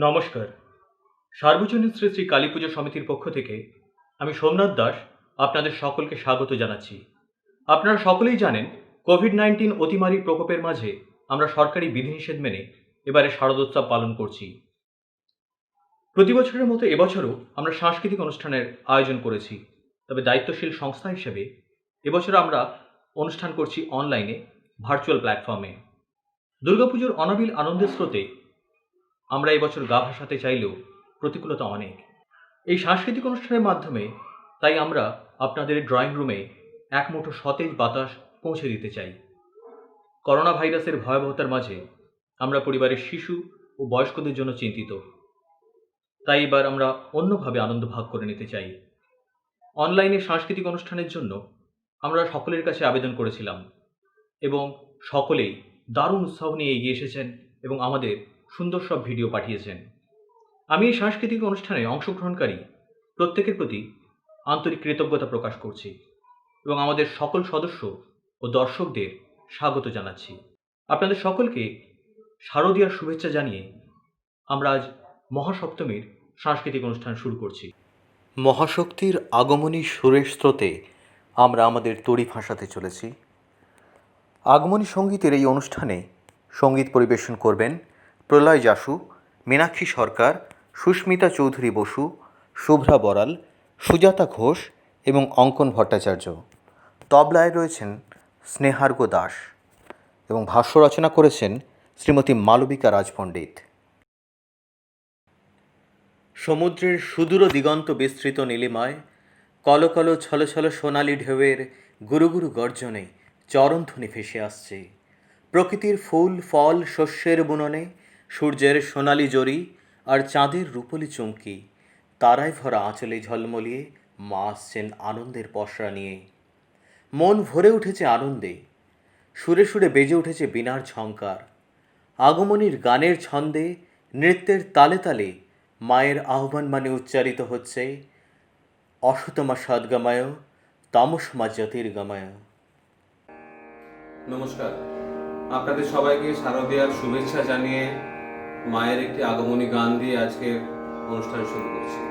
নমস্কার। সার্বজনীন শ্রী শ্রী কালী পুজো সমিতির পক্ষ থেকে আমি সোমনাথ দাস আপনাদের সকলকে স্বাগত জানাচ্ছি। আপনারা সকলেই জানেন, কোভিড-19 অতিমারীর প্রকোপের মাঝে আমরা সরকারি বিধিনিষেধ মেনে এবারে শারদোৎসব পালন করছি। প্রতি বছরের মতো এবছরও আমরা সাংস্কৃতিক অনুষ্ঠানের আয়োজন করেছি। তবে দায়িত্বশীল সংস্থা হিসেবে এবছর আমরা অনুষ্ঠান করছি অনলাইনে, ভার্চুয়াল প্ল্যাটফর্মে। দুর্গাপুজোর অনাবিল আনন্দের স্রোতে আমরা এবছর গা ভাসাতে চাইলেও প্রতিকূলতা অনেক। এই সাংস্কৃতিক অনুষ্ঠানের মাধ্যমে তাই আমরা আপনাদের ড্রয়িং রুমে এক মুঠো সতেজ বাতাস পৌঁছে দিতে চাই। করোনা ভাইরাসের ভয়াবহতার মাঝে আমরা পরিবারের শিশু ও বয়স্কদের জন্য চিন্তিত। তাই এবার আমরা অন্যভাবে আনন্দ ভাগ করে নিতে চাই। অনলাইনে সাংস্কৃতিক অনুষ্ঠানের জন্য আমরা সকলের কাছে আবেদন করেছিলাম এবং সকলেই দারুণ উৎসাহ নিয়ে এগিয়ে এসেছেন এবং আমাদের সুন্দর সব ভিডিও পাঠিয়েছেন। আমি এই সাংস্কৃতিক অনুষ্ঠানে অংশগ্রহণকারী প্রত্যেকের প্রতি আন্তরিক কৃতজ্ঞতা প্রকাশ করছি এবং আমাদের সকল সদস্য ও দর্শকদের স্বাগত জানাচ্ছি। আপনাদের সকলকে শারদীয়ার শুভেচ্ছা জানিয়ে আমরা আজ মহাসপ্তমীর সাংস্কৃতিক অনুষ্ঠান শুরু করছি। মহাশক্তির আগমনী সুরের স্রোতে আমরা আমাদের তড়ি ভাসাতে চলেছি। আগমনী সঙ্গীতের এই অনুষ্ঠানে সঙ্গীত পরিবেশন করবেন প্রলয় যাসু, মীনাক্ষী সরকার, সুস্মিতা চৌধুরী বসু, শুভ্রা বড়াল, সুজাতা ঘোষ এবং অঙ্কন ভট্টাচার্য। তবলায় রয়েছেন স্নেহার্ঘ দাস এবং ভাষ্য রচনা করেছেন শ্রীমতী মালবিকা রাজপণ্ডিত। সমুদ্রের সুদূর দিগন্ত বিস্তৃত নীলিমায় কলকল ছলছল সোনালি ঢেউয়ের গুরুগুরু গর্জনে চরণধ্বনি ভেসে আসছে। প্রকৃতির ফুল ফল শস্যের বুননে সূর্যের সোনালি জরি আর চাঁদের রূপলি চুমকি তারায় ভরা আঁচলে ঝলমলিয়ে মা আসছেন আনন্দের পসরা নিয়ে। মন ভরে উঠেছে আনন্দে, সুরে সুরে বেজে উঠেছে বীণার ঝঙ্কার। আগমনীর গানের ছন্দে নৃত্যের তালে তালে মায়ের আহ্বান মানে উচ্চারিত হচ্ছে অসুতমা সদ্গময় তামসমা জ্যোতির্গময়। নমস্কার, আপনাদের সবাইকে শারদীয়ার শুভেচ্ছা জানিয়ে মায়ের একটি আগমনী গান দিয়ে আজকের অনুষ্ঠান শুরু করছি।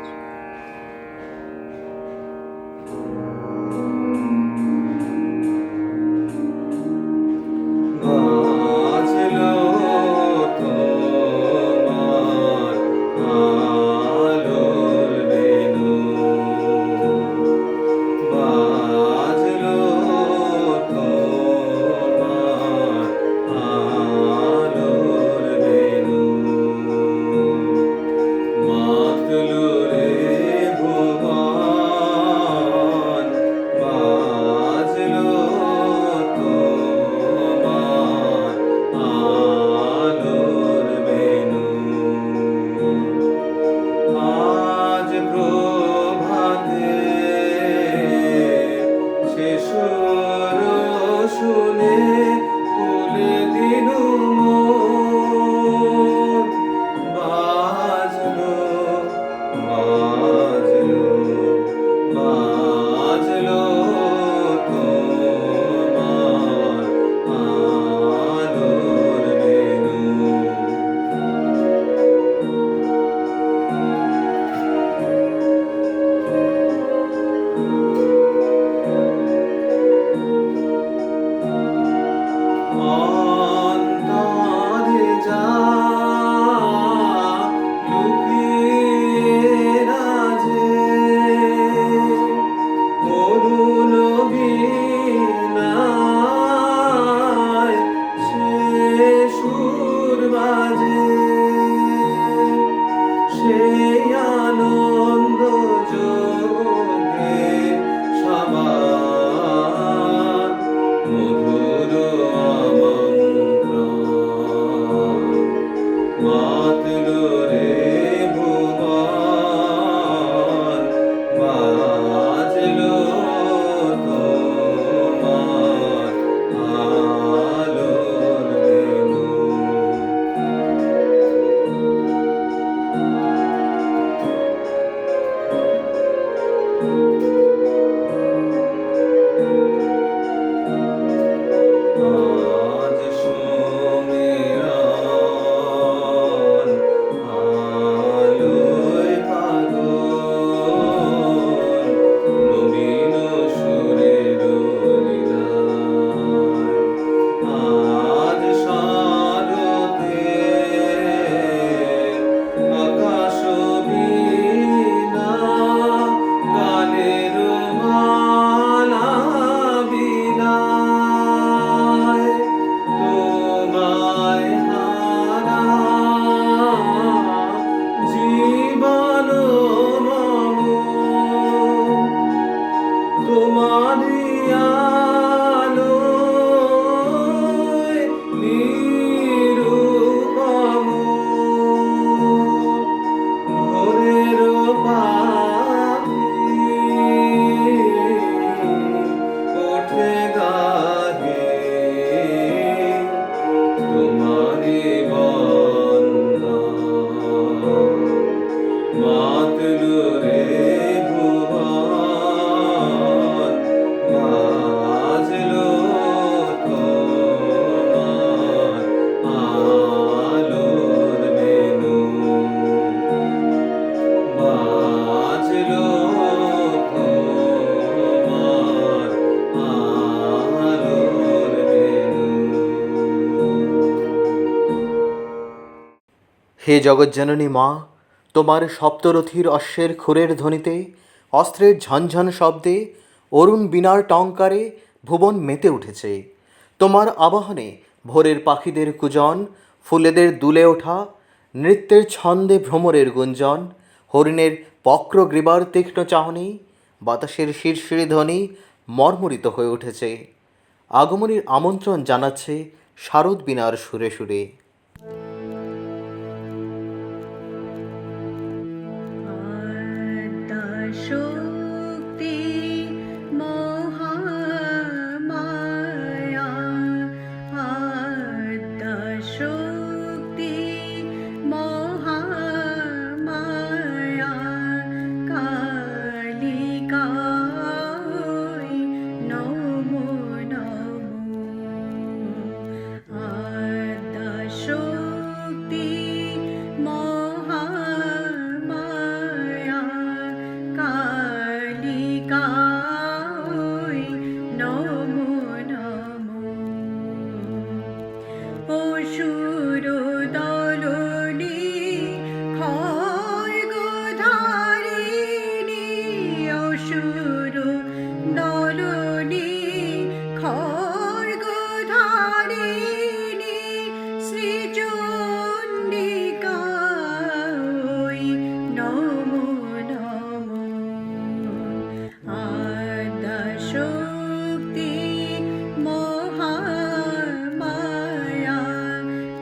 মাতলো রে তোমারই আলোয় নিরুপম ভোরের পাখি ওঠে গাহে তোমারি বন্দনা মাতলু রে ভুবন বাজলো তোমার আলোর বেনু বাজলো তোমার আলোর বেনু। হে জগজ্জননী মা, তোমার সপ্তরথীর অশ্বের খুরের ধ্বনিতে, অস্ত্রের ঝনঝন শব্দে, অরুণ বীণার টঙ্কারে ভুবন মেতে উঠেছে। তোমার আবাহনে ভোরের পাখিদের কুজন, ফুলেদের দুলে ওঠা, নৃত্যের ছন্দে ভ্রমরের গুঞ্জন, হরিণের বক্রগ্রীবার তীক্ষ্ণ চাহনি, বাতাসের শিরশিরে ধ্বনি মর্মরিত হয়ে উঠেছে। আগমনীর আমন্ত্রণ জানাচ্ছে শারদ বীণার সুরে সুরে। শক্তি মহামায়া আদ্যা শক্তি মহামায়া কালিকায় নমো নমো আদ্যা শক্তি মহামায়া কালিকায় নমো নমো অসুর দলনি খড়গধারিণী অসুর দলনি খড়গধারিণী শ্রীচণ্ডিকায় নমো নমো আদ্যা শক্তি মহামায়া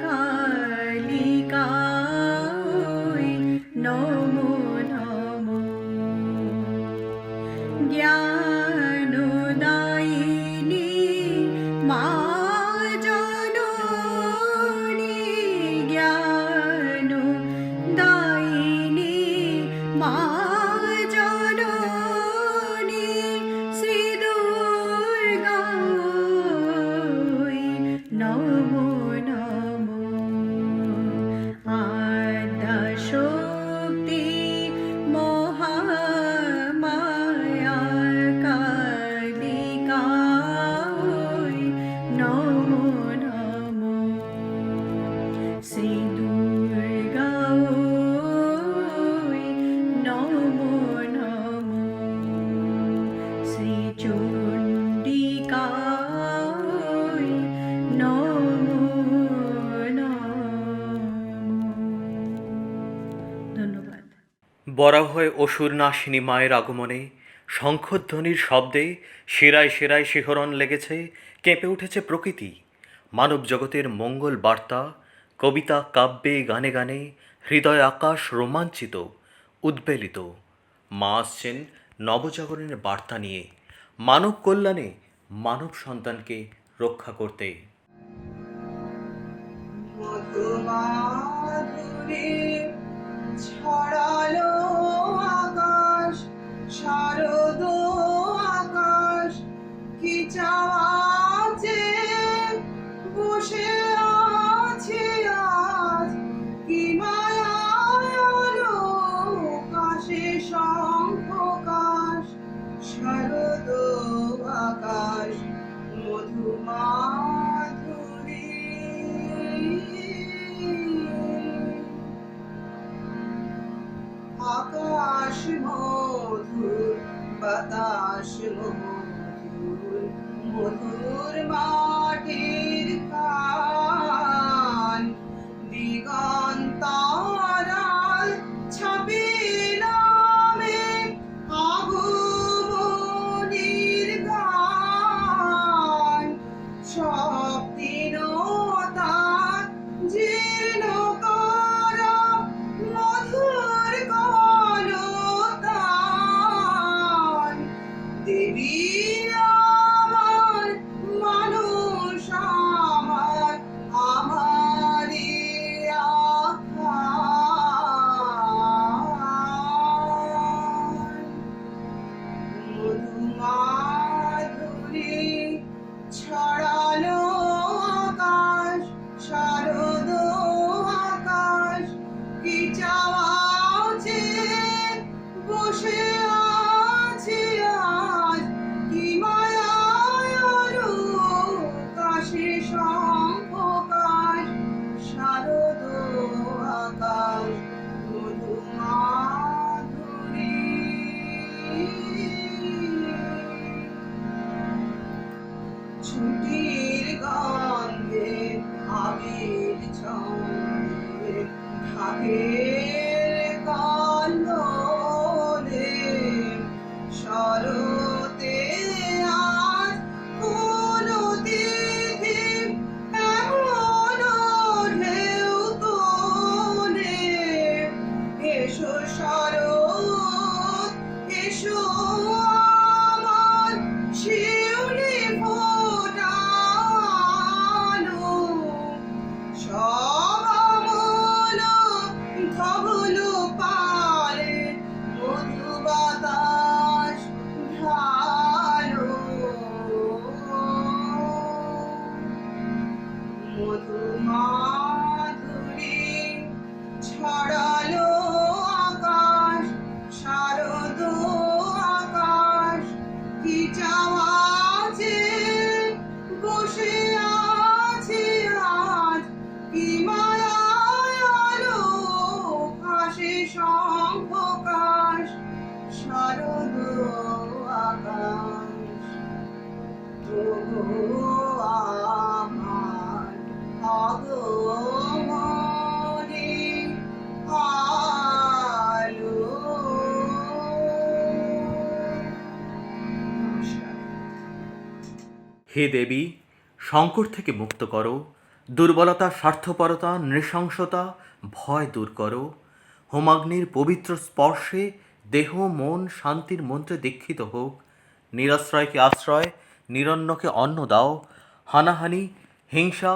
কালিকায় নমো নমো জ্ঞানদায়িনী মা জননী জ্ঞানদায়িনী মা জননী শ্রী দুর্গায় নমো নমো আদ্যা শক্তি মহামায়া কালিকায় নমো নমো শ্রী দুর্গায় নমো নমো শ্রী চণ্ডিকায় নমো নমো। ধন্যবাদ। বরাহয় অসুর নাশিনী মায়ের আগমনে শঙ্খধ্বনির শব্দে শিরায় শিরায় শিহরণ লেগেছে, কেঁপে উঠেছে প্রকৃতি। মানব জগতের মঙ্গল বার্তা, কবিতা কাব্যে গানে গানে হৃদয় আকাশ রোমাঞ্চিত, উদ্বেলিত। মা আসছেন নবজাগরণের বার্তা নিয়ে, মানব কল্যাণে, মানব সন্তানকে রক্ষা করতে। মধুমাধুরী ছড়ালো আকাশ, শারদ আকাশ কি চাওয়াছে বসে আছে আজ, কি মায়ালো কাশে শঙ্খকাশ, শারদ আকাশ মধুমাধুরী। আকাশ মধুর বাতাস মধুর, মধুর মাটির কান দিগন্তরাল ছাপিলামে আগমনীর ছুটির গন্ধে আবির ছন্দে ঢাকের কল্লোলে শরতে আজ কোনো তিথি এমন ঢেউ তোলে এসো শরৎ এসো আমার শিউলি ফোটানো সব আমল ধবল পারে মধু বাতাস ঢালো মধু মাধুরী ছড়ালো আকাশ শারদ আকাশ কি চাওয়া আছে বসে আছে আজ কি মায়ায় আলো আসে শঙ্খকাশ শারদ আকাশ তবু আমার আগমনে আলো। নমস্কার। হে দেবী, সংকট থেকে মুক্ত করো, দুর্বলতা, স্বার্থপরতা, নৃশংসতা, ভয় দূর করো। হোমাগ্নির পবিত্র স্পর্শে দেহ মন শান্তির মন্ত্রে দীক্ষিত হোক। নিরাশ্রয়কে আশ্রয়, নিরন্নকে অন্ন দাও। হানাহানি হিংসা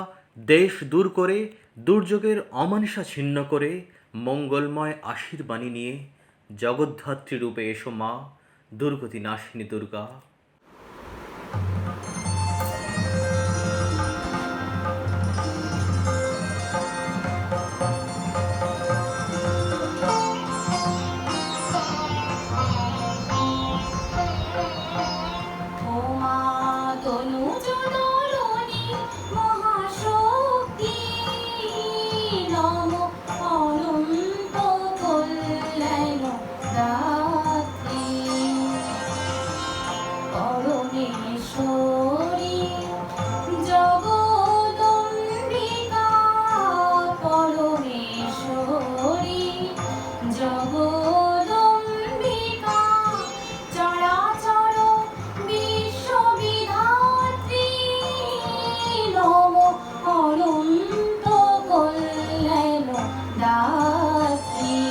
দেশ দূর করে, দুর্যোগের অমানিসা ছিন্ন করে, মঙ্গলময় আশীর্বাণী নিয়ে জগদ্ধাত্রী রূপে এসো মা, দুর্গতি নাশিনী দুর্গা। ও মা তনুজননী মহাশক্তি নমো অনন্ত কল্যাণ দাত্রী পরমেশ্বরী জগদম্বিকা পরমেশ্বরী জগদম্বিকা চরাচর বিশ্ববিধাত্রী নমো অনন্ত কল্যাণ দাত্রী।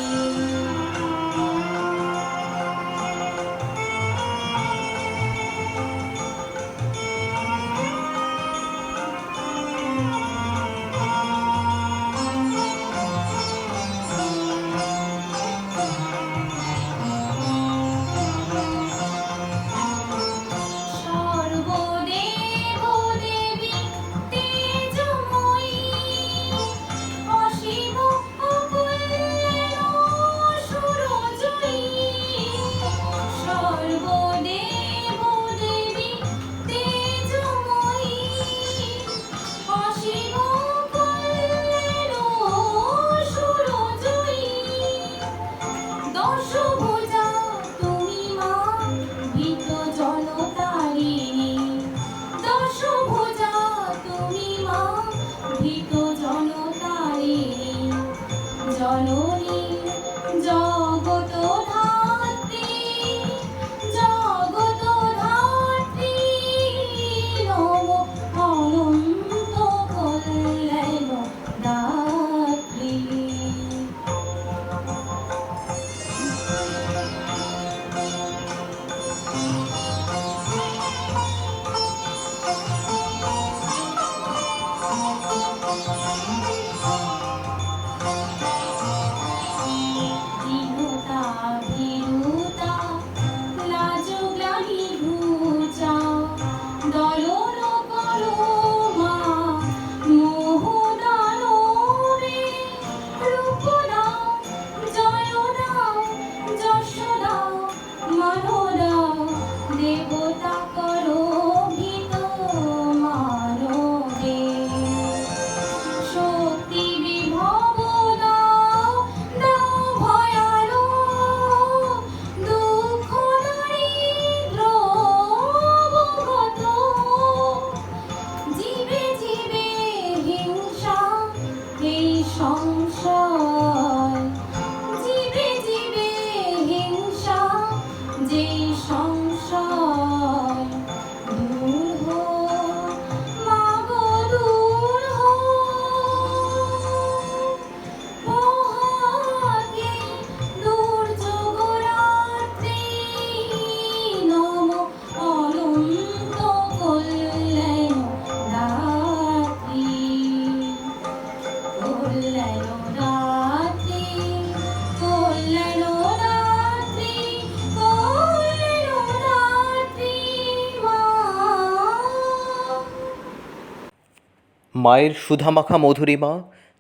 মায়ের সুধামাখা মধুরিমা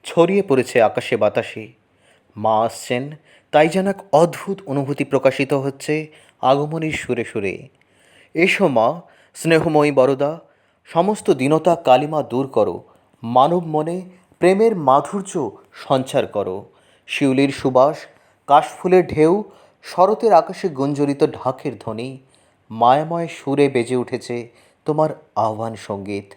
ছড়িয়ে পড়েছে আকাশে বাতাসে। মা আসছেন, তাই যেন এক অদ্ভুত অনুভূতি প্রকাশিত হচ্ছে আগমনীর সুরে সুরে। এসো মা, স্নেহময়ী বরদা, সমস্ত দীনতা কালিমা দূর করো, মানব মনে প্রেমের মাধুর্য সঞ্চার করো। শিউলির সুবাস, কাশফুলের ঢেউ, শরতের আকাশে গুঞ্জরিত ঢাকের ধ্বনি, মায়াময় সুরে বেজে উঠেছে তোমার আহ্বান সঙ্গীত।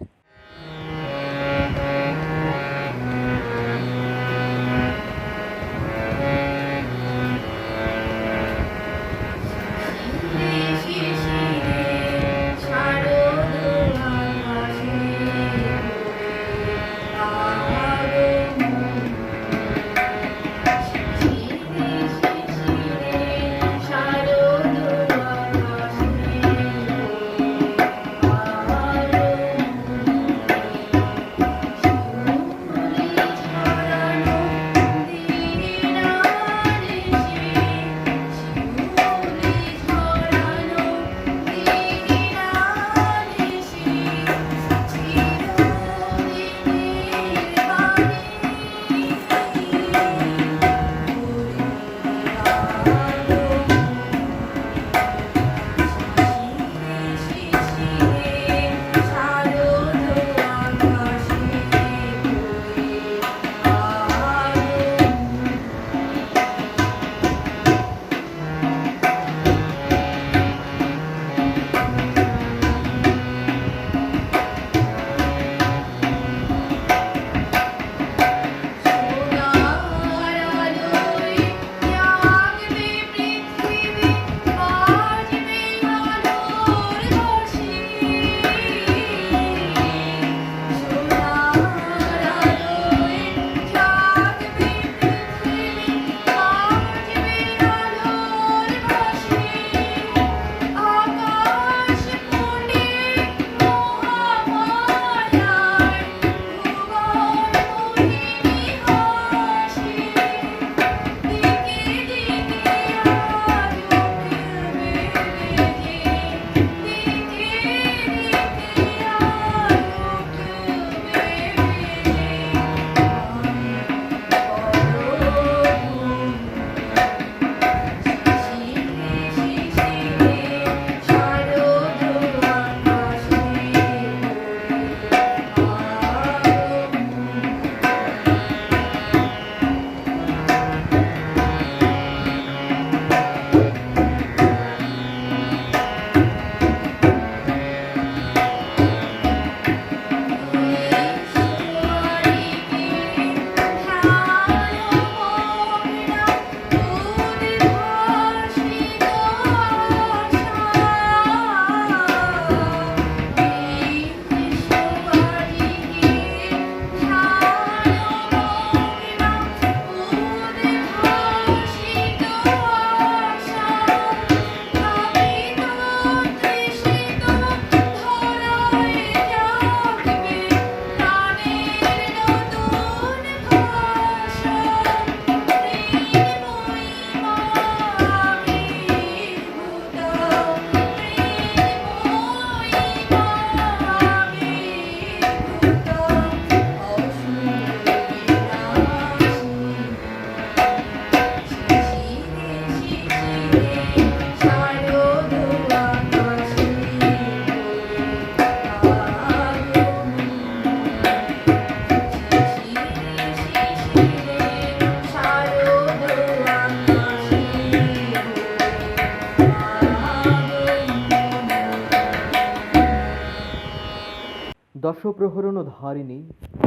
দশপ্রহরণ ধারিণী,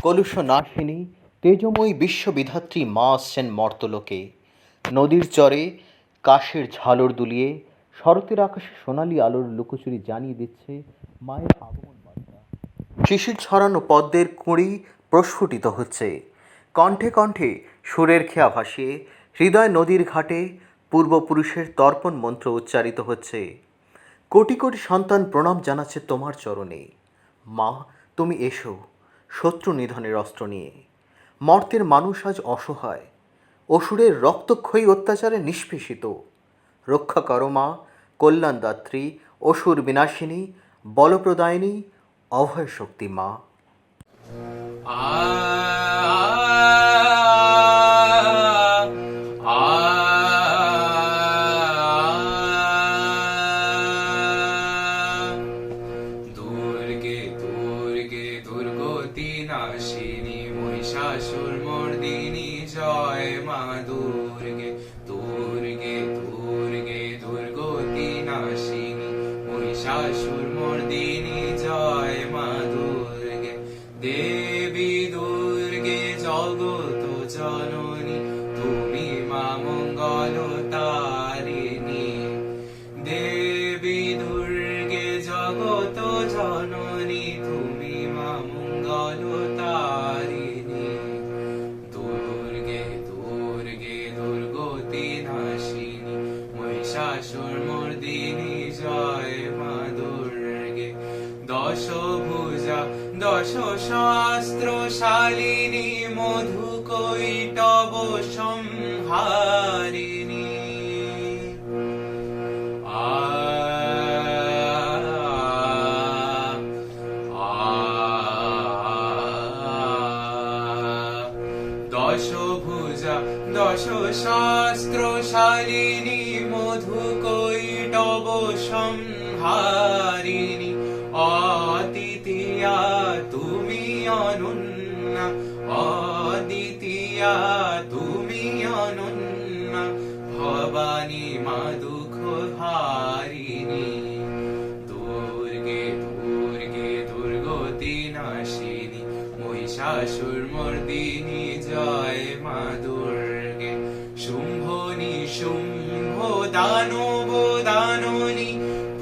কলুষ নাশিনী, তেজময়ী বিশ্ববিধাত্রী মা আসছেন মর্তলোকে। নদীর চরে কাশের ঝালর দুলিয়ে শরতের আকাশে সোনালি আলোর লুকোচুরি জানিয়ে দিচ্ছে মায়ের আগমন বার্তা। শিশির ছড়ানো পদ্মের কুঁড়ি প্রস্ফুটিত হচ্ছে, কণ্ঠে কণ্ঠে সুরের খেয়া ভাসিয়ে হৃদয় নদীর ঘাটে পূর্বপুরুষের তর্পণ মন্ত্র উচ্চারিত হচ্ছে। কোটি কোটি সন্তান প্রণাম জানাচ্ছে তোমার চরণে। মা, তুমি এসো শত্রু নিধনের অস্ত্র নিয়ে। মর্তের মানুষ আজ অসহায়, অসুরের রক্তক্ষয়ী অত্যাচারে নিষ্পেষিত। রক্ষা করো মা, কল্যাণদাত্রী, অসুর বিনাশিনী, বলপ্রদায়িনী, অভয় শক্তি মা। দুর্গে দুর্গে দুর্গতি নাশিনী মহিষাসুর মর্দিনী জয় মা দুর্গে দুর্গে দুর্গে দুর্গতি নাশিনী মহিষাসুর মর্দিনী জয় মা দুর্গে দেবী দুর্গে জগত জননী তুমি মা মঙ্গল তারিণী দেবী দুর্গে জগত জননী তুমি মা মঙ্গল তারিণী দুর্গে দুর্গে দুর্গতি নাশিনী মহিষাসুর মর্দিনী জয় মা দুর্গে দশ ভুজা দশ শাস্ত্র শালিনী মধু কৈটব সংহারিণী দশ ভুজা দশ শাস্ত্র শালিনী মধু কৈটব সংহারিণী অদ্বিতীয়া তুমি অনন্যা অদ্বিতীয়া তুমি অনন্যা ভবানী মা দুঃখ হারিণী দুর্গে দুর্গে দুর্গতি নাশিনী মহিষাসুর মর্দিনী জয় মা দুর্গে শুম্ভ নিশুম্ভ দানব দাননী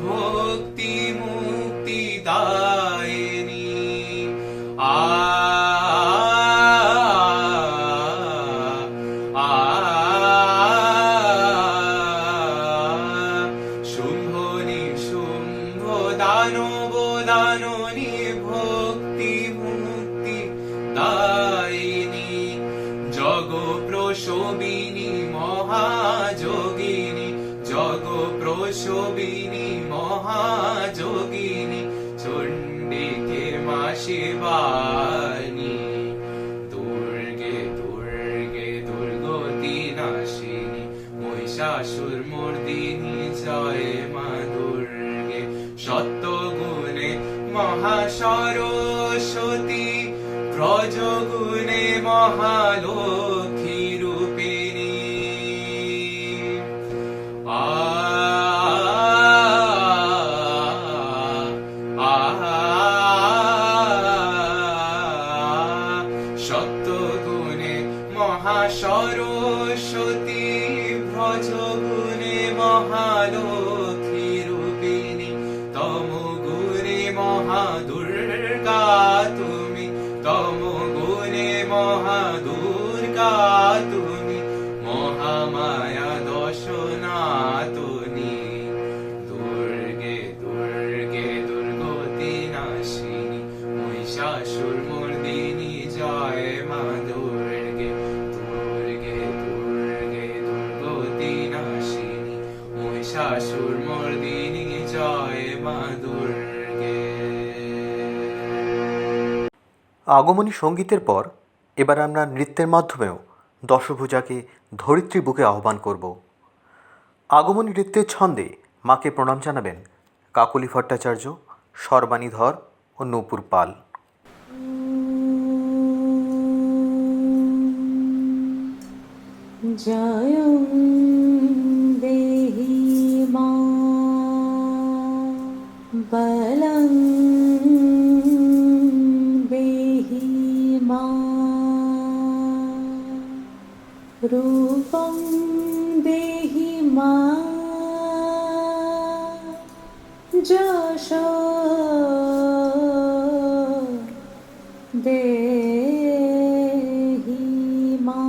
ভক্তি মুক্তি দায়িনী শুম্ভ নিশুম্ভ দানব দাননী ভক্তি মুক্তি দায়িনী জগ প্রসবিনী মহাযোগিনী জগ প্রসবিনী মহাযোগিনী চণ্ডিকে মা শিবানী দুর্গে দুর্গে দুর্গতি নাশিনী মহিষাসুর মর্দিনী জয় মা দুর্গে সত্যগুণে মহাসরস্বতী ব্রজগুণে মহালক্ষ্মী রূপিণী সত্যগুণে মহাসরস্বতী ব্রজগুণে মহালক্ষ্মী রূপিণী তমগুণে মহাদুর্গা তুমি তমগুণে মহাদুর্গা তুমি মহামায়া দশনাতনী দুর্গে দুর্গে দুর্গতি নাশিনী মহিষাসুর মর্দিনী জয় মা দুর্গে দুর্গে দুর্গে দুর্গতি নাশিনী মহিষাসুর মর্দিনী জয় মা দুর্গে। আগমনী সঙ্গীতের পর এবার আমরা নৃত্যের মাধ্যমেও দশভুজাকে ধরিত্রী বুকে আহ্বান করব। আগমনী নৃত্যের ছন্দে মাকে প্রণাম জানাবেন কাকলি ভট্টাচার্য, সর্বাণী ধর ও নূপুর পাল। জয়ং দেহি মা বলং দেহি মা রূপং দেহি মা যশ দেহি মা।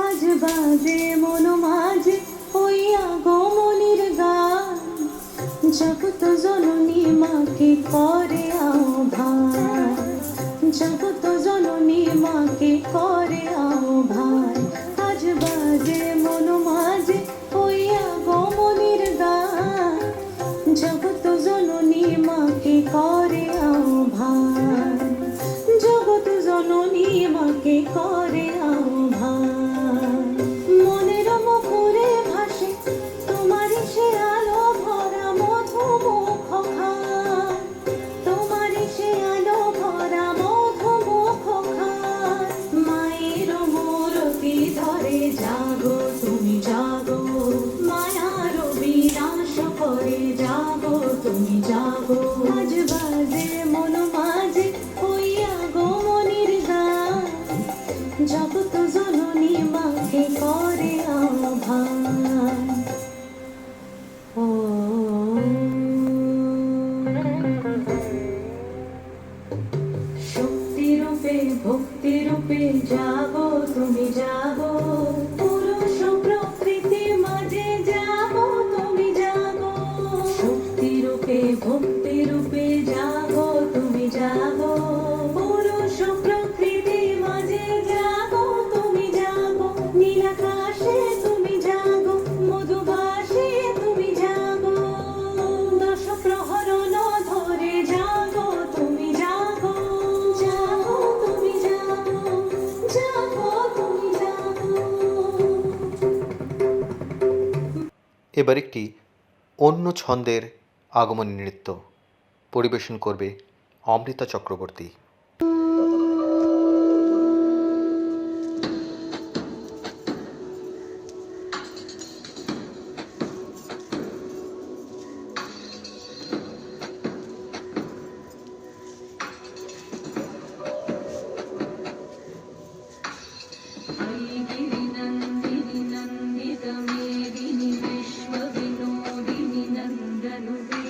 আজ বাজে মন মাঝে ওই আগমনীর গান, জগত জননী মাকে করে আহ্বান, জগত জননী মাকে করে আহ্বান। আজ বাজে মন মাঝে ওই করে জাগো তুমি জাগো, মায়ার বিনাশ করে জাগো তুমি জাগো। আজ বাজে মন মাঝে ওই আগমনীর গান, জগৎ জননী মাকে করে আহ্বান। ও শক্তি রূপে ভক্তি রূপে জাগো তুমি জাগো, পুরুষ প্রকৃতি মাঝে জাগো তুমি জাগো। শক্তি রূপে ভক্তি রূপে জাগো তুমি জাগো, পুরুষ প্রকৃতি মাঝে জাগো তুমি জাগো। নীলাকাশে তুমি জাগো, মধুবাসে তুমি জাগো, দশ প্রহরণ ধরে জাগো তুমি জাগো, জাগো তুমি জাগো, জাগো তুমি জাগো। এবার একটি অন্য ছন্দের আগমনী নৃত্য পরিবেশন করবে অমৃতা চক্রবর্তী। गिरिनन्दिनि नन्दितमेदिनि विश्वविनोदिनि नन्दनुते,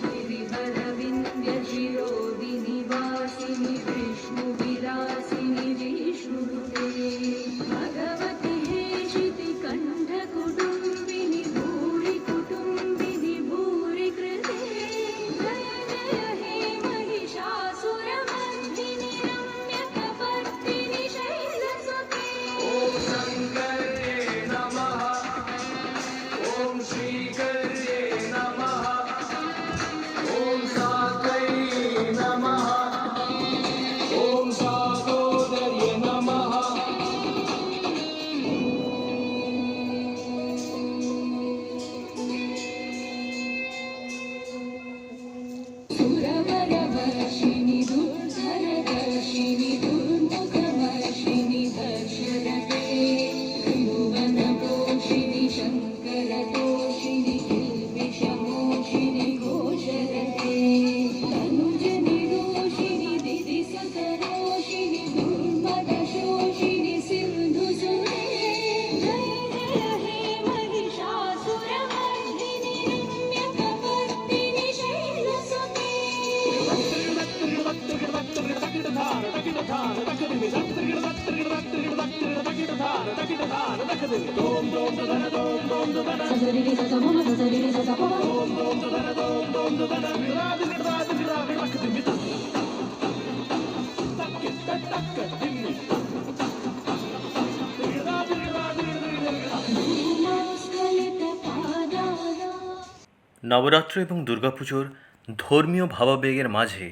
गिरिवरविन्द्यशिरोदिनि वासिनि विष्णुविलासिनि विष्णुनुते। भगवति हेशिति कण्ठकुटुम्बिनि भूरि कुटुम्बिनि भूरि कृते, जय जय हे महिषासुरमर्दिनि रम्यकपर्दिनि शैलसुते। सुरवरवर्षिणि दुर्धरदर्शिनि दुर्मुखवर्षिणि दर्शरते, त्रिभुवनपोषिणि शङ्करतोषिणि किल्बिषमोषिणि घोषरते, तनुजनिरोषिणि दिदिसतरोषिणि दुर्मदशोषिणि सिन्धुसुते, जय जय हे महिषासुरमर्दिनि रम्यकपर्दिनि शैलसुते। নবরাত্রি এবং দুর্গাপুজোর ধর্মীয় ভাবাবেগের মাঝে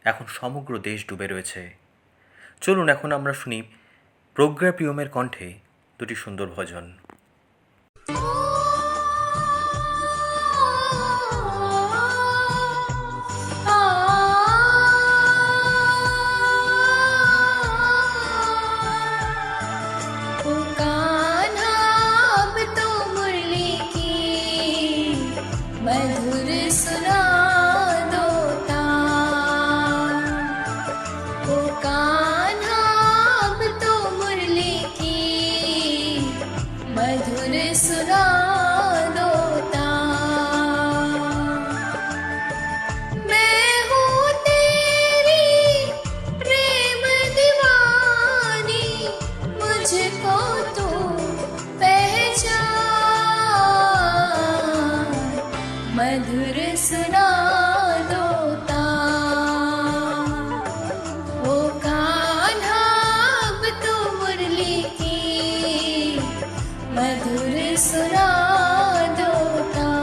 এখন সমগ্র দেশ ডুবে রয়েছে। চলুন এখন আমরা শুনি প্রজ্ঞা প্রিয়মের কণ্ঠে দুটি সুন্দর ভজন। ओ कान्हा अब तो मुरली की मधुर सुना दो तान। ओ कान्हा अब तो मुरली की मधुर सुना दो तान। मैं हूँ तेरी प्रेम दीवानी, मुझको तू पहचान। मधुर सुना दो तान। ओ कान्हा अब तो मुरली की मधुर सुना दो तान।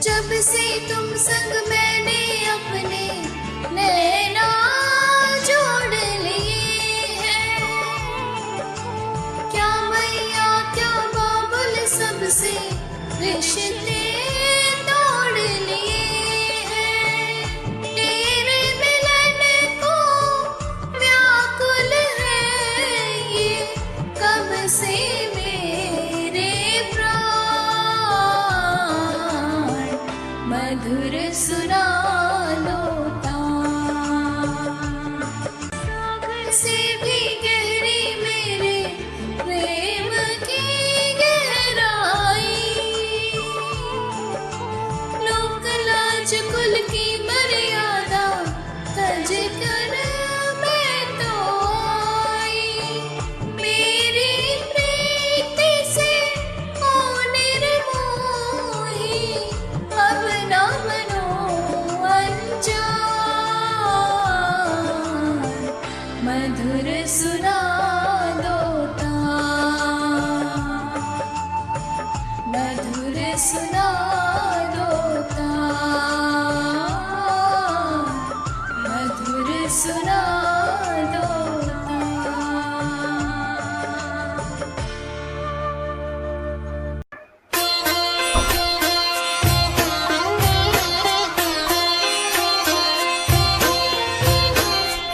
जब से तुमसे मधुर सुनालो तान सागर से भी गहरी मेरे प्रेम की गहराई लोक लाज कुल की मर्यादा तज कर मैं तो आई मेरी प्रीति से ओ निर्मोही अब ना मनो अनजान मधुर सुना दो तान मधुर सुना दो तान मधुर सुना दो तान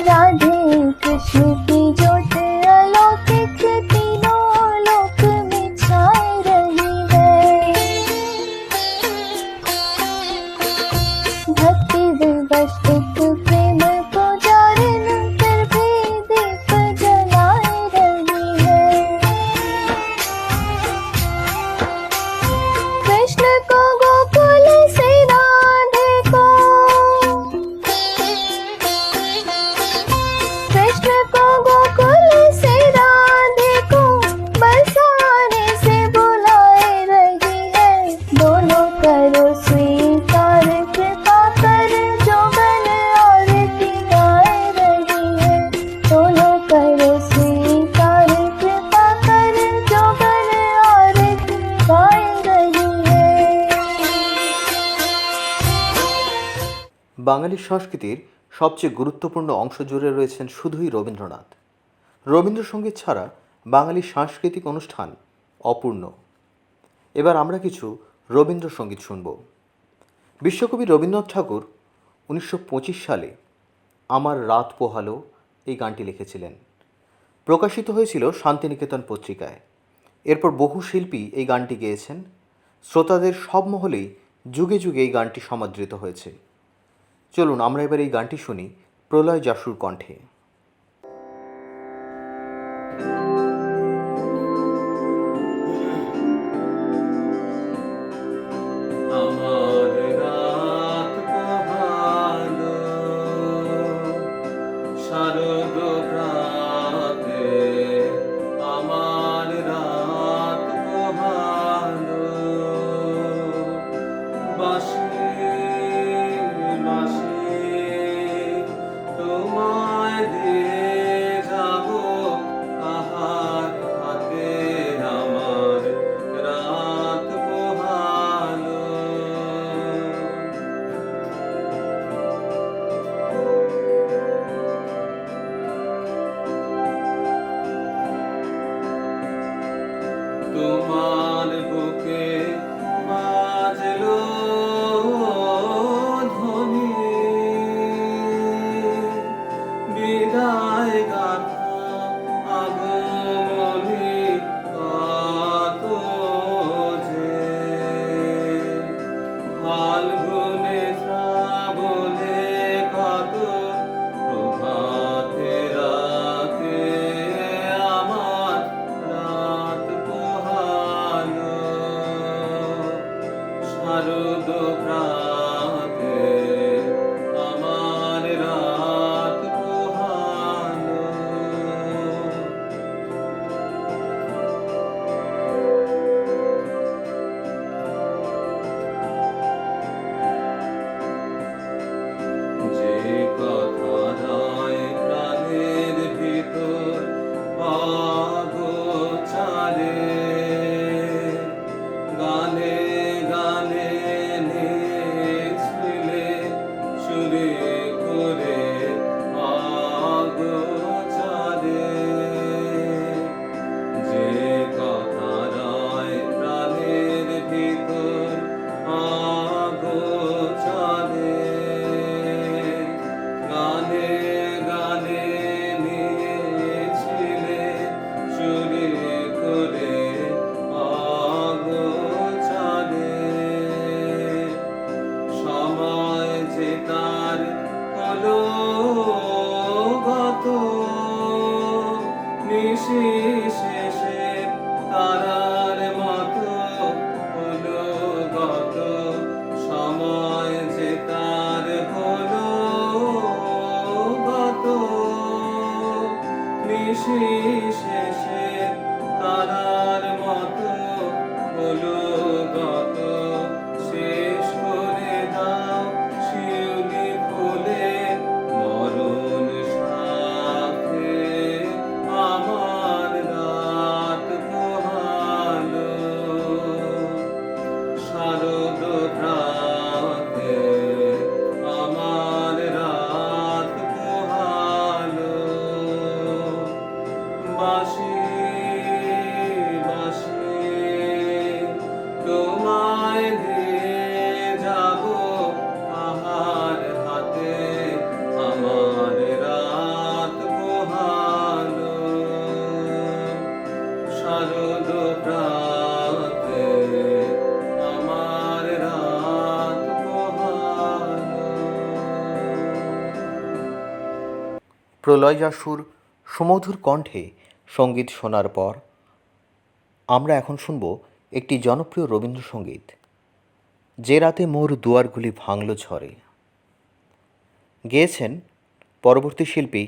राधे कृष्ण की ज्योत अलौकिक तीनों लोक में छाए रही है भक्ति विवश एक प्रेम पुजारिन फिर भी दीप जलाए रही है कृष्ण को गोकुल से राधे को कृष्ण को गोकुल से राधे को बरसाने से बुलाए रही है दोनों करो स्वीकार कृपा कर जो बन आरती गाए रही है दोनों करो स्वीकार कृपा कर जो बन आरती गाए रही है বাঙালি সংস্কৃতির সবচেয়ে গুরুত্বপূর্ণ অংশ জুড়ে রয়েছেন শুধুই রবীন্দ্রনাথ। রবীন্দ্রসঙ্গীত ছাড়া বাঙালি সাংস্কৃতিক অনুষ্ঠান অপূর্ণ। এবার আমরা কিছু রবীন্দ্রসঙ্গীত শুনব। বিশ্বকবি রবীন্দ্রনাথ ঠাকুর 1925 সালে আমার রাত পোহালো এই গানটি লিখেছিলেন। প্রকাশিত হয়েছিল শান্তিনিকেতন পত্রিকায়। এরপর বহু শিল্পী এই গানটি গেয়েছেন। শ্রোতাদের সব মহলেই যুগে যুগে এই গানটি সমাদৃত হয়েছে। চলুন আমরা এবার এই গানটি শুনি প্রলয় যাশুর কণ্ঠে। আমার রাত পোহালো শারদ প্রাতে আমার রাত পোহালো বাঁশি বাঁশি তোমায় দিয়ে যাব আহার হাতে আমার রাত পোহালো তোমার বুকে বাজলো ধ্বনি বিদায় গাথা আগমনী কত যে ফাল্গুনে শ্রাবণে কত প্রভাতে রাতে আমার রাত পোহালো শারদ প্রাতে আমার রাত পোহালো তার হলো গত নিশি শেষে তারার মতো হলো গত সময় যে তার হলো গত নিশি শেষে তারার মতো হলো গত শেষ করে দাও শিউলি ফুলে মরণ সাথে আমার রাত পোহালো শারদ প্রাতে আমার রাত পোহালো বাঁশি বাঁশি তোমায় দিয়ে যাব আহার হাতে আমার রাত পোহালো শারদ প্রাতে আমার রাত পোহালো। প্রলয়াসুর সুমধুর কণ্ঠে সঙ্গীত শোনার পর আমরা এখন শুনব একটি জনপ্রিয় রবীন্দ্রসঙ্গীত, যে রাতে মোর দুয়ারগুলি ভাঙল ঝড়ে। গেয়েছেন পরবর্তী শিল্পী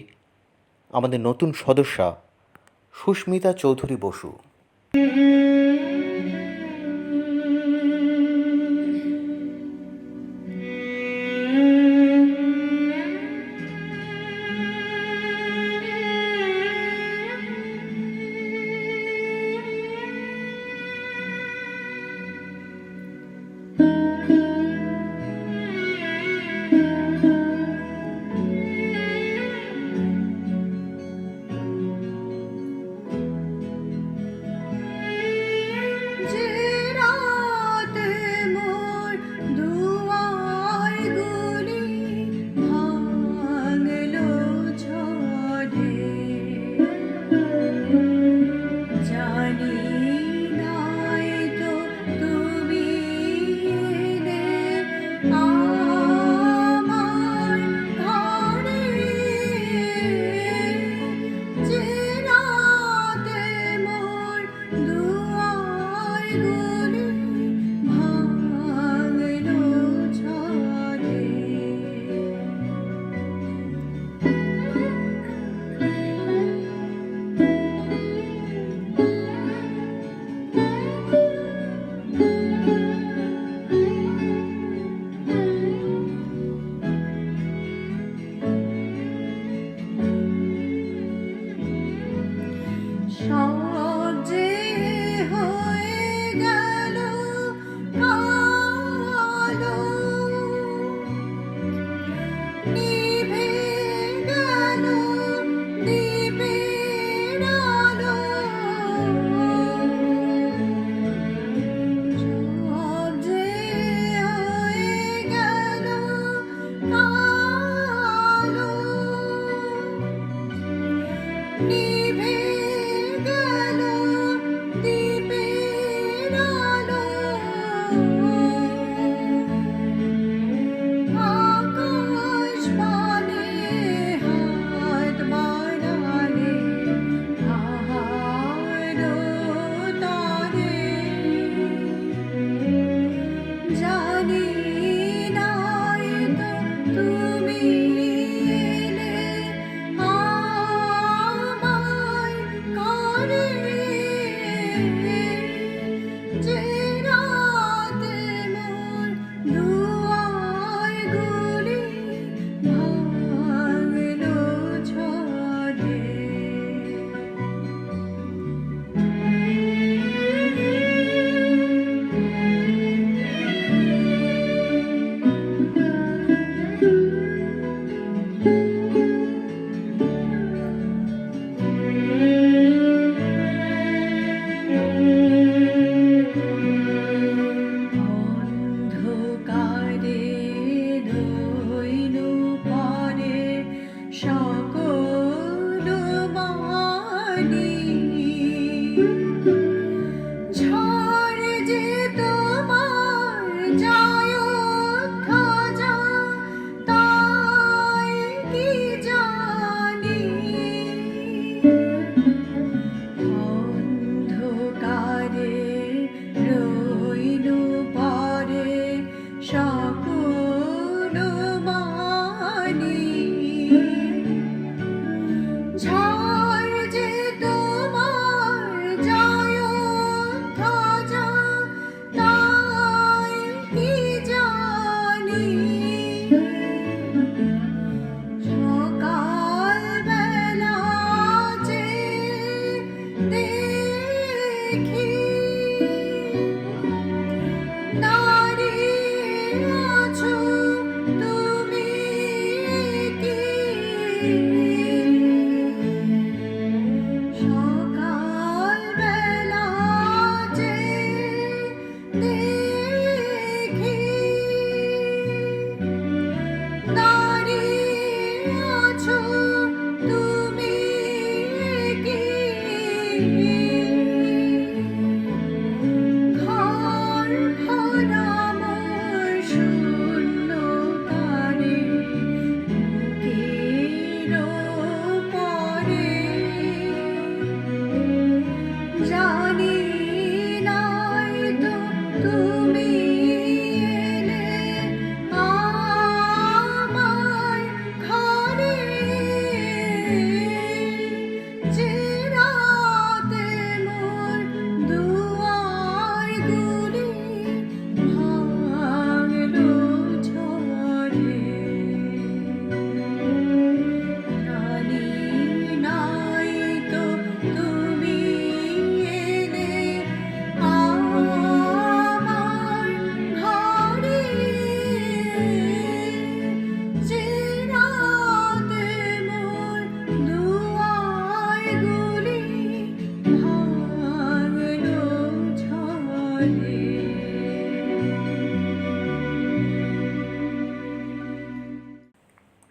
আমাদের নতুন সদস্যা সুস্মিতা চৌধুরী বসু।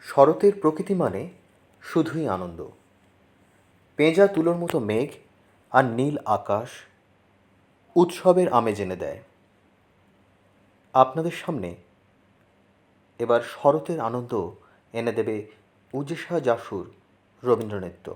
শরতের প্রকৃতি মানে শুধুই আনন্দ। পেঁজা তুলোর মতো মেঘ আর নীল আকাশ উৎসবের আমেজ এনে দেয়। আপনাদের সামনে এবার শরতের আনন্দ এনে দেবে উজেশা জাসুর রবীন্দ্রনৃত্য।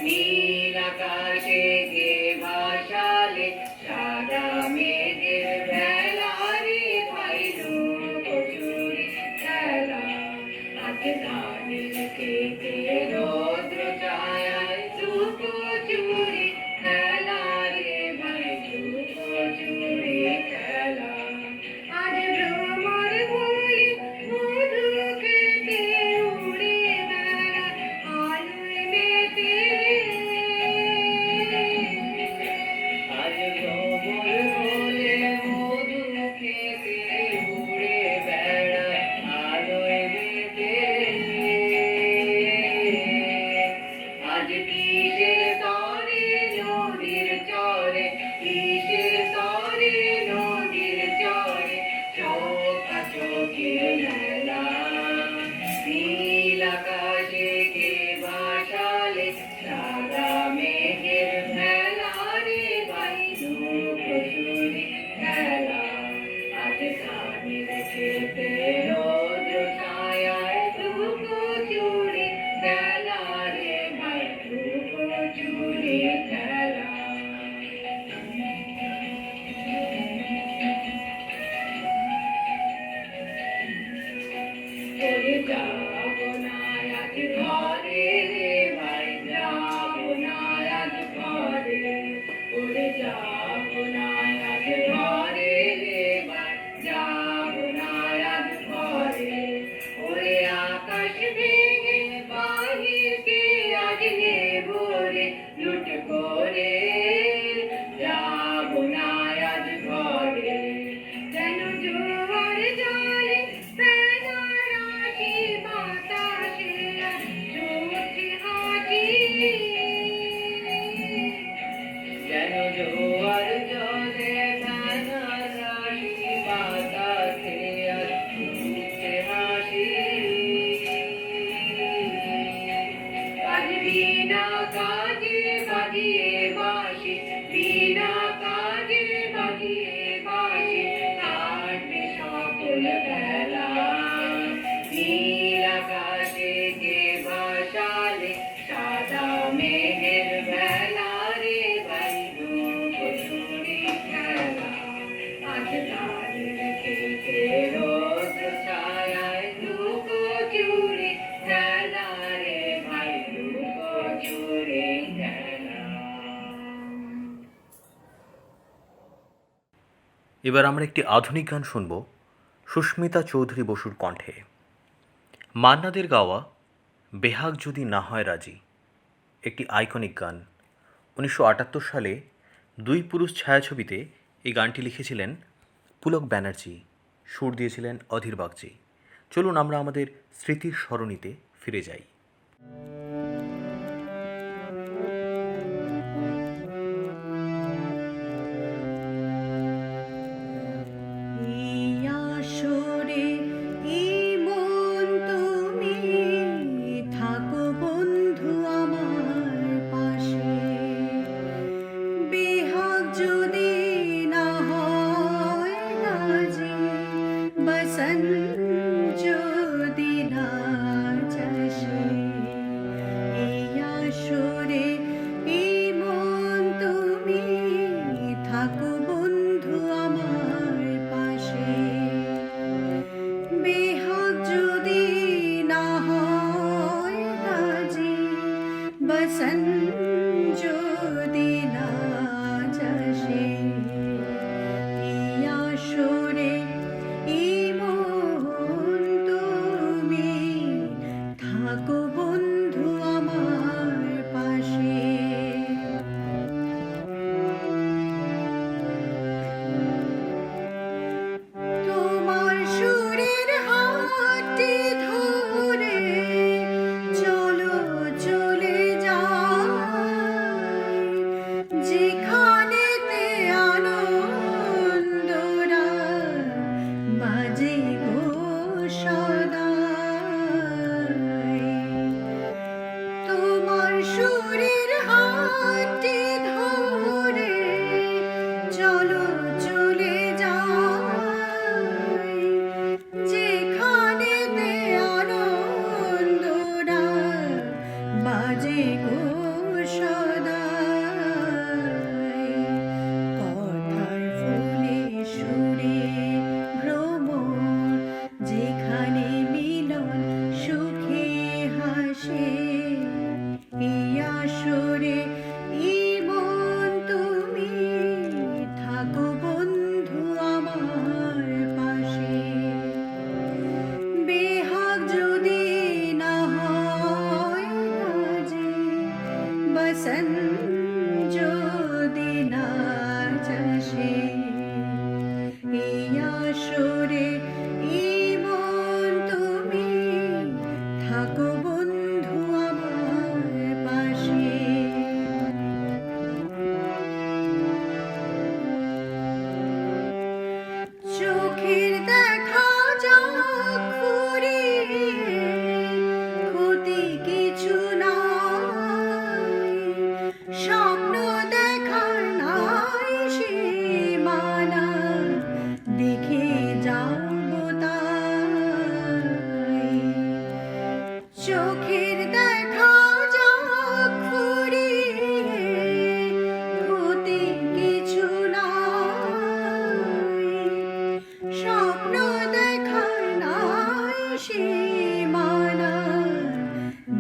নীল আকাশে কে ভাসালে সাদা মেঘের বেলা রে ভাই লুকোচুরি খেলা। আজ ধানের খেতে রৌদ্র ছায়ায় লুকোচুরি খেলা রে ভাই লুকোচুরি খেলা। আজ ভ্রমর বলি মধু খেতে উড়ে বেড়া আলোয় মেতে। আজ ভ্রমর বলে মধু খেতে উড়ে বেড়ায় আলোয় মেতে। আজ কিসের তরে নদীর চরে, কিসের তরে নদীর চরে চোখা চোখের মেলা। নীল আকাশে কে ভাসালে সাদা মেঘের মেলা রে ভাই লুকোচুরি খেলা। আজ ধানের খেতে রৌদ্র ছায়ায় লুকোচুরি খেলা রে ভাই লুকোচুরি খেলা। ওরে যাবো না আজ ঘরে রে ভাই যাবো না আজ ঘরে। ওরে যাবো না আজ ঘরে রে ভাই যাবো না আজ ঘরে। ওরে আকাশ ভেঙে বাহিরকে আজ নেবো রে লুট করে। যাবো না আজ ঘরে। যেন জোয়ার জলে ফেনা রাশি বাতাসে আজ ছুটছে হাসি। যেন জোয়ার জলে ফেনা রাশি বাতাসে আজ ছুটছে হাসি। আজ বিনা কাজে বাজিয়ে বাঁশি, বিনা কাজে বাজিয়ে বাঁশি কাটবে সকল বেলা। নীল আকাশে কে ভাসালে সাদা মেঘের বেলা রে ভাই লুকোচুরি খেলা। আজ ধানের খেতে রৌদ্র ছায়ায় লুকোচুরি খেলা রে ভাই লুকোচুরি খেলা। এবার আমরা একটি আধুনিক গান শুনব সুস্মিতা চৌধুরী বসুর কণ্ঠে। মান্নাদের গাওয়া বেহাগ যদি না হয় রাজি, একটি আইকনিক গান। 1978 সালে দুই পুরুষ ছায়াছবিতে এই গানটি লিখেছিলেন পুলক ব্যানার্জি, সুর দিয়েছিলেন অধীর বাগচি। চলুন আমরা আমাদের স্মৃতির সরণিতে ফিরে যাই। এই আসরে এই মন তুমি থাকো বন্ধু আমার পাশে। বেহাগ যদি না হয় রাজি, বসন্ত যদি না চাষে। এই আসরে এই মন তুমি থাকো বন্ধু আমার পাশে। বেহাগ যদি না হয় রাজি, বসন্ত বসন যদি না যাসে এই আসরে এই মন তুমি থাকো বন্ধু আমার পাশে চোখের দেখা যাক ফুরিয়ে ক্ষতি কিছু নাই স্বপ্ন দেখার নাই সীমানা দেখে যাবো তাই চোখের দেখা যাক ফুরিয়ে ক্ষতি কিছু নাই স্বপ্ন দেখার নাই সীমানা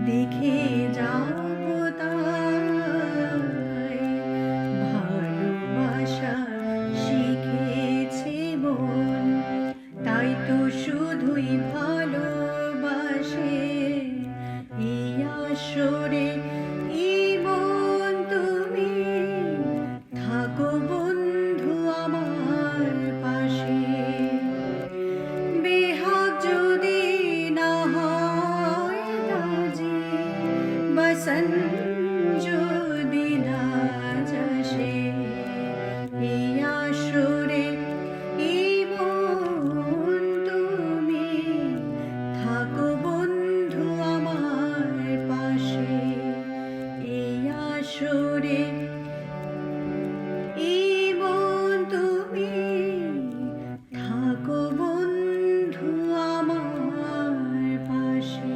দেখে যাবো তাই ভালোবাসা শিখেছে মন তাই তো শুধুই ভালোবাসে এই আসরে এই মন তুমি থাকো বন্ধু আমার পাশে বেহাগ যদি না হয় রাজি বসন যদি না যাসে এই আসরে এই মন তুমি থাকো বন্ধু আমার পাশে এই আসরে এই মন তুমি থাকো বন্ধু আমার পাশে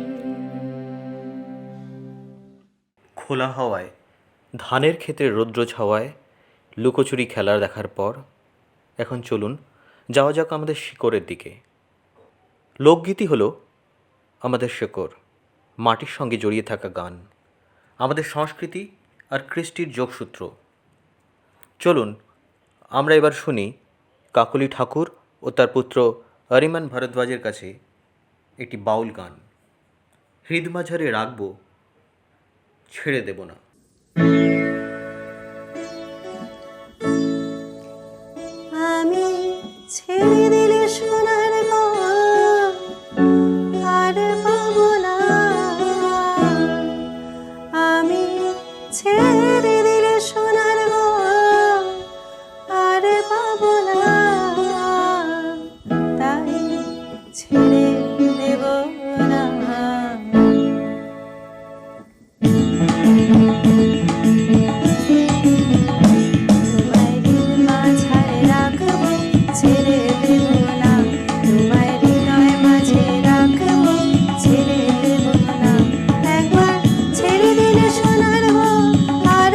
খোলা হাওয়ায় ধানের ক্ষেত্রে রৌদ্র ছাওয়ায় লুকোচুরি খেলা দেখার পর এখন চলুন যাওয়া যাক আমাদের শিকড়ের দিকে। লোকগীতি হলো আমাদের শিকড়, মাটির সঙ্গে জড়িয়ে থাকা গান, আমাদের সংস্কৃতি আর কৃষ্টির যোগসূত্র। চলুন আমরা এবার শুনি কাকলি ঠাকুর ও তার পুত্র অরিমান ভরদ্বাজের কাছে একটি বাউল গান। হৃদমাঝারে রাখবো, ছেড়ে দেব না। আমি ছেড়ে দিলে সোনার গম আর পাবো না আমি ছেড়ে দিলে সোনার গম আর পাবো না তাই ছেড়ে দেব না তোমায় দিল মাঝারে রাখবো ছেড়ে দেব না তোমায় হৃদয় মাঝে রাখবো ছেড়ে দেব না একবার ছেড়ে দিলে সোনার গো আর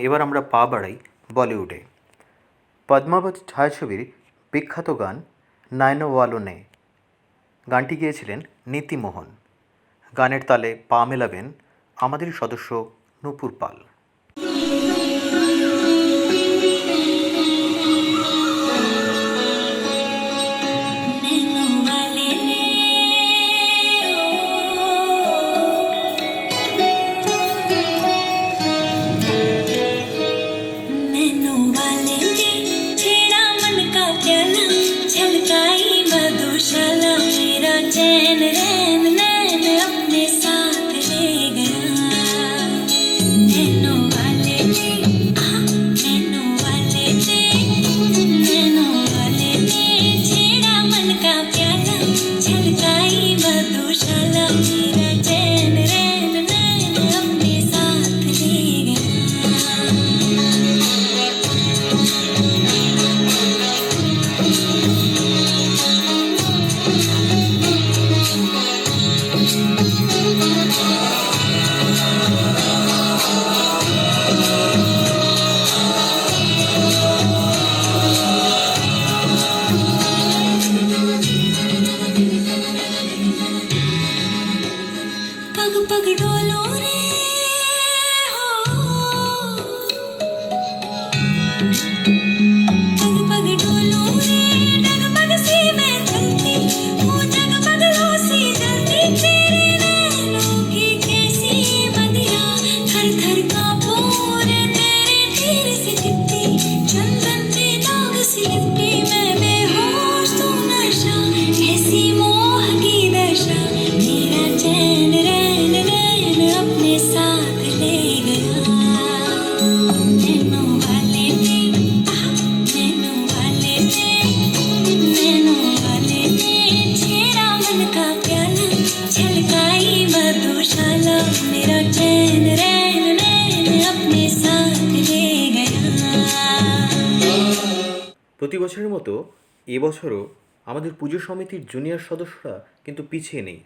এবার আমরা পা বাড়াই বলিউডে। পদ্মাবতী ছায়াছবির বিখ্যাত গান নায়নো ওয়ালো নে, গানটি গেয়েছিলেন নীতিমোহন। গানের তালে পা মেলাবেন আমাদেরই সদস্য নূপুর পাল। मधुशाला मेरा चैन रैन नैन अपने साथ ले गया। नैनो वाले ने नैनो वाले ने नैनो वाले ने छेड़ा मन का प्याला, छलकाई मधुशाला मेरा चैन रैन नैन अपने साथ ले गया। पग पग डोलो रे हो, पग पग डोलो रे, डगमग सी मैं चलती हूँ, जगमगलों सी जलती तेरे नैनों की कैसी बदिया, थर थर कांपो रे तेरे तीर से टिपती, चंदन पे दाग सी लिपटी मैं बेहोश तू नशा, ऐसी मोह की दशा, मेरा चैन रैन नैन अपने साथ ले गया। नैनो वाले ने नैनो वाले ने नैनो वाले ने छेड़ा मन का प्याला, छलकाई मधुशाला मेरा चैन रैन नैन अपने साथ ले गया। প্রতি বছরের মতো এবছরও আমাদের পুজো সমিতির জুনিয়র সদস্যরা কিন্তু পিছিয়ে নেই।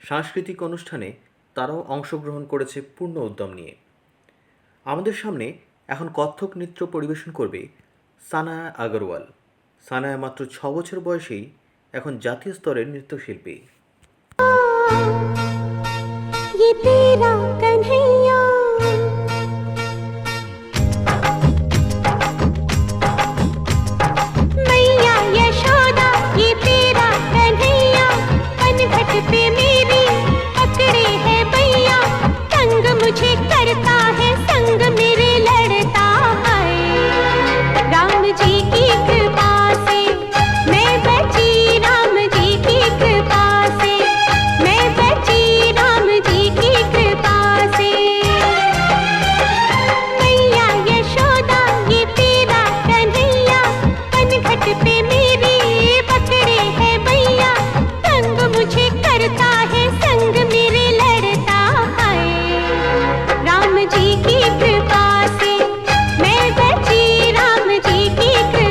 সাংস্কৃতিক অনুষ্ঠানে তারাও অংশগ্রহণ করেছে পূর্ণ উদ্যম নিয়ে। আমাদের সামনে এখন কত্থক নৃত্য পরিবেশন করবে সানায়া আগরওয়াল। সানায়া মাত্র 6 বছর বয়সেই এখন জাতীয় স্তরের নৃত্যশিল্পী। ये तेरा कन्हैया मैया यशोदा, ये तेरा कन्हैया पनघट पे मेरी पकड़े है भैया, तंग मुझे करता है संग मेरे लड़ता है। राम जी की कृपा से मैं बची, राम जी की कृपा से मैं बची, राम जी की कृपा से। मैया यशोदा, ये तेरा कन्हैया पनघट पे मेरी पकड़े है भैया, तंग मुझे करता है संग मेरे लड़ता है। राम जी की कृपा से मैं बची, राम जी की कृपा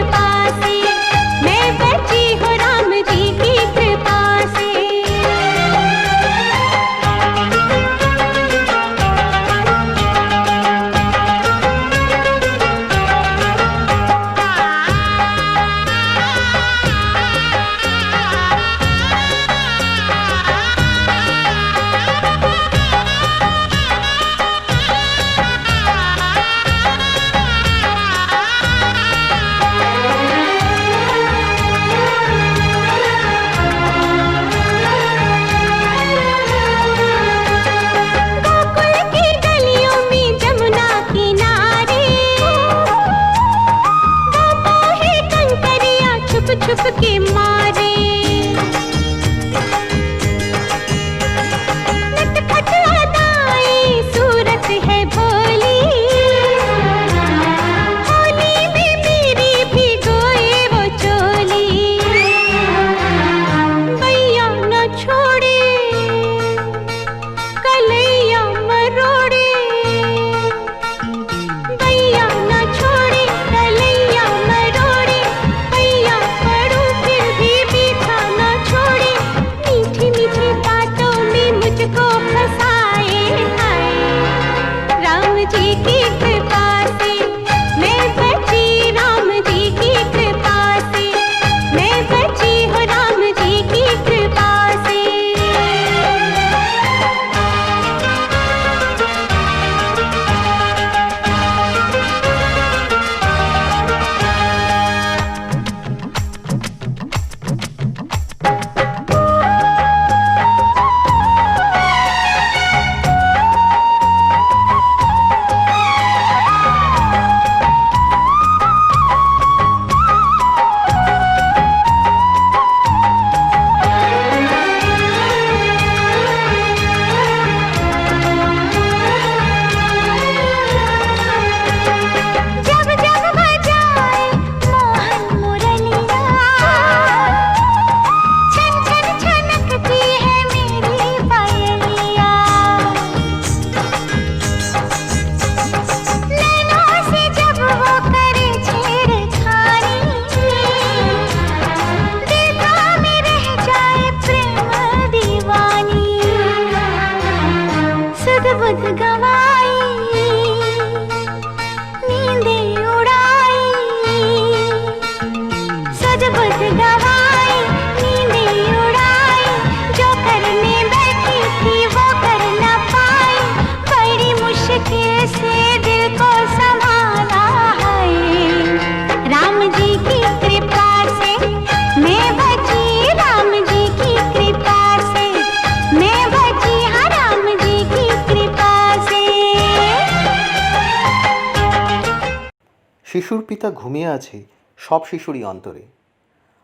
শিশুর পিতা ঘুমিয়ে আছে সব শিশুরই অন্তরে।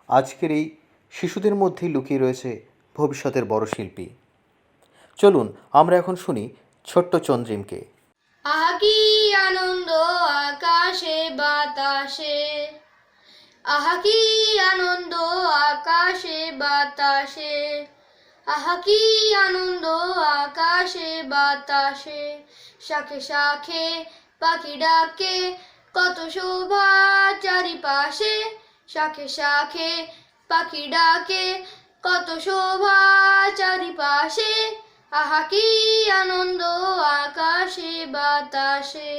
আজকের এই শিশুদের মধ্যেই লুকিয়ে রয়েছে ভবিষ্যতের বড় শিল্পী। চলুন আমরা এখন শুনি ছোট্ট চন্দ্রিমকে। আহা কি আনন্দ আকাশে বাতাসে, আহা কি আনন্দ আকাশে বাতাসে, আহা কি আনন্দ আকাশে বাতাসে, শাখে শাখে পাখি ডাকে কত শোভা চারিপাশে, শাখে শাখে পাখি ডাকে কত শোভা চারিপাশে, আহা কি আনন্দ আকাশে বাতাসে।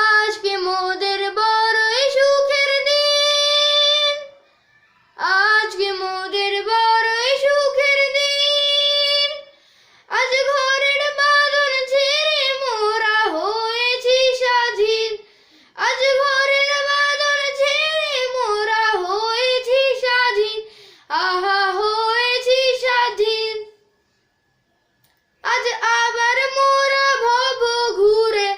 আজকে মোদের বড়ই সুখের দিন, আজকে মোদের বড়ই সুখের দিন, আজ ঘরের বাঁধন ছেড়ে মোরা হয়েছি স্বাধীন, আজ ঘরের বাঁধন ছেড়ে মোরা হয়েছি স্বাধীন, আহা হয়েছি স্বাধীন। আজ আবার মোরা ভব ঘুরে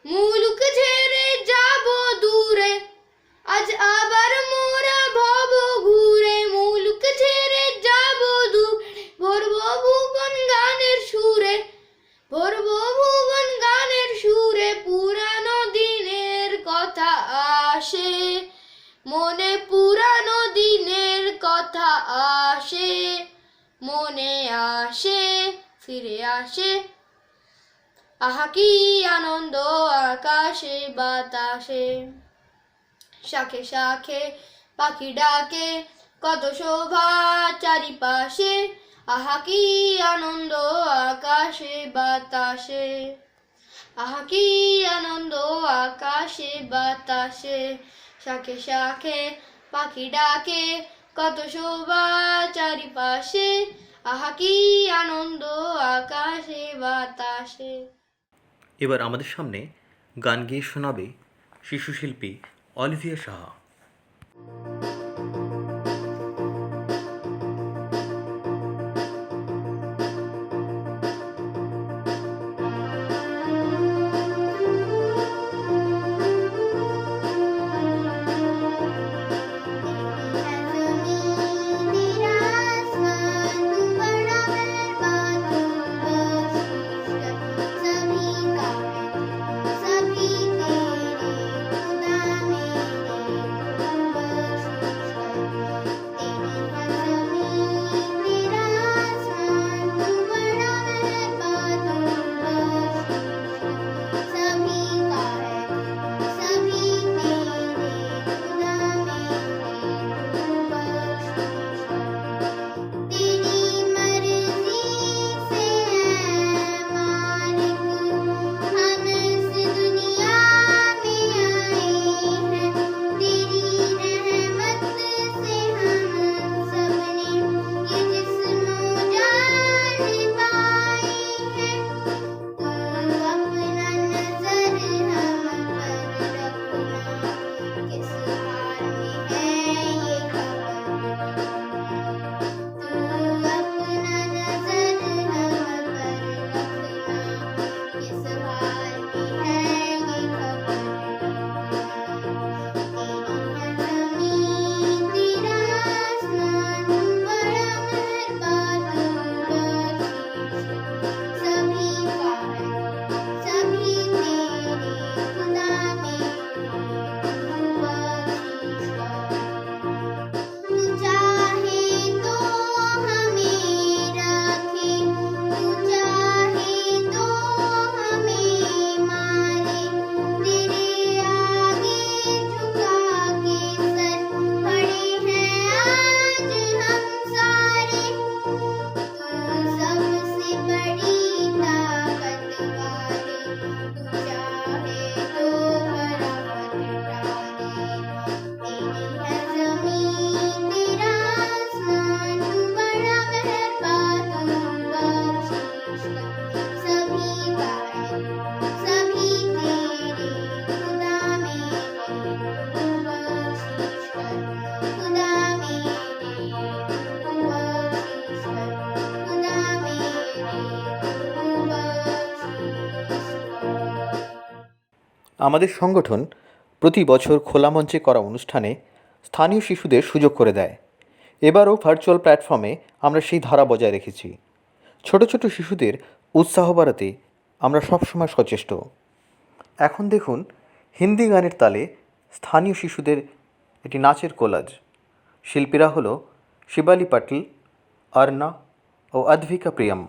মুলুক ছেড়ে যাব দূরে, আজ আবার মোরা ভব ঘুরে মুলুক ছেড়ে যাব দূরে, ভরব ভুবন গানের সুরে, ভরব ভুবন গানের সুরে, পুরানো দিনের কথা আসে মনে, পুরানো দিনের কথা আসে মনে, আসে ফিরে আসে। আহা কি আনন্দ আকাশে বাতাসে, শাখে শাখে পাখি ডাকে কত শোভা চারিপাশে, আহা কি আনন্দ আকাশে বাতাসে, আহা কি আনন্দ আকাশে বাতাসে, শাখে শাখে পাখি ডাকে কত শোভা চারিপাশে, আহা কি আনন্দ আকাশে বাতাসে। এবার আমাদের সামনে গান গেয়ে শোনাবে শিশুশিল্পী অলিভিয়া সাহা। सभी तेरे खुदा मेरे আমাদের সংগঠন প্রতি বছর খোলা মঞ্চে করা অনুষ্ঠানে স্থানীয় শিশুদের সুযোগ করে দেয়। এবারও ভার্চুয়াল প্ল্যাটফর্মে আমরা সেই ধারা বজায় রেখেছি। ছোট ছোট শিশুদের উৎসাহ বাড়াতে আমরা সবসময় সচেষ্ট। এখন দেখুন হিন্দি গানের তালে স্থানীয় শিশুদের একটি নাচের কোলাজ। শিল্পীরা হলো শিবালি পাটিল, অর্ণা ও অদ্ভিকা প্রিয়ম।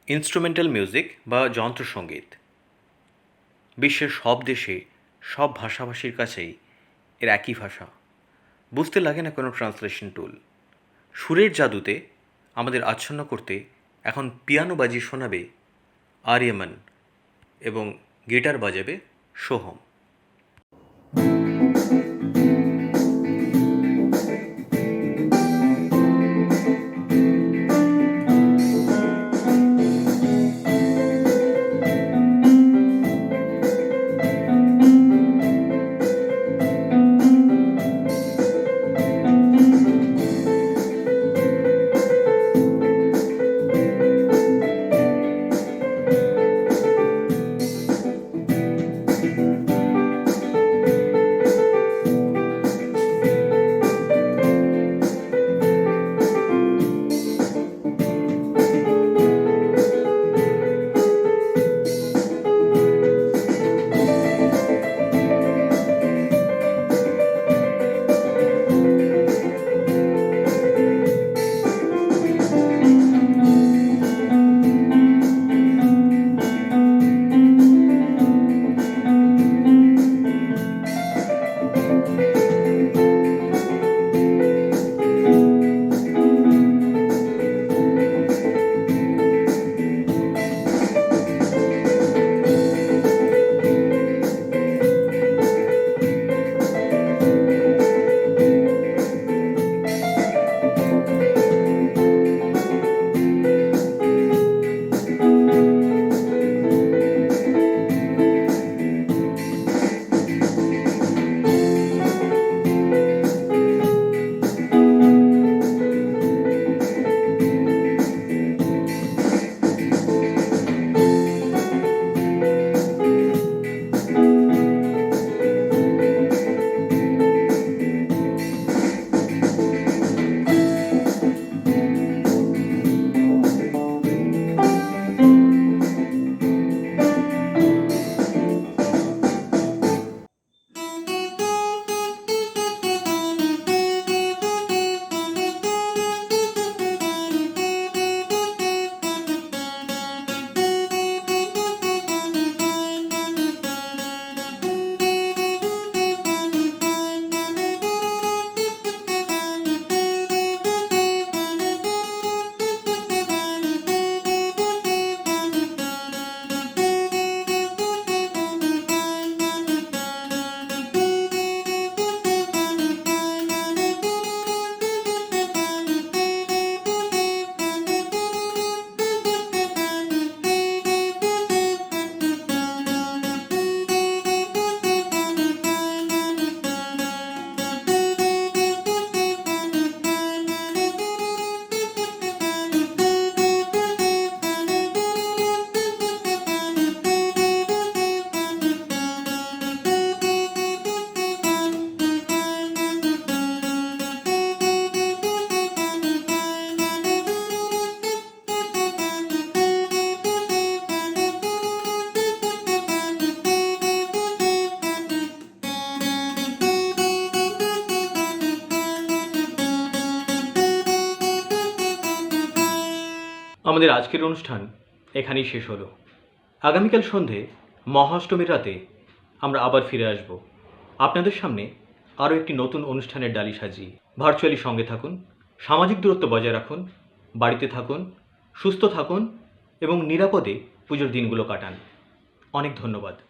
ইনস্ট্রুমেন্টাল মিউজিক বা যন্ত্রসঙ্গীত বিশ্বের সব দেশে সব ভাষাভাষীর কাছেই এর একই ভাষা, বুঝতে লাগে না কোনো ট্রান্সলেশন টুল। সুরের জাদুতে আমাদের আচ্ছন্ন করতে এখন পিয়ানো বাজিয়ে শোনাবে আরিয়ামান এবং গিটার বাজাবে সোহম। আমাদের আজকের অনুষ্ঠান এখানেই শেষ হলো। আগামীকাল সন্ধে মহাষ্টমীর রাতে আমরা আবার ফিরে আসব আপনাদের সামনে আরও একটি নতুন অনুষ্ঠানের ডালি সাজিয়ে। ভার্চুয়ালি সঙ্গে থাকুন, সামাজিক দূরত্ব বজায় রাখুন, বাড়িতে থাকুন, সুস্থ থাকুন এবং নিরাপদে পুজোর দিনগুলো কাটান। অনেক ধন্যবাদ।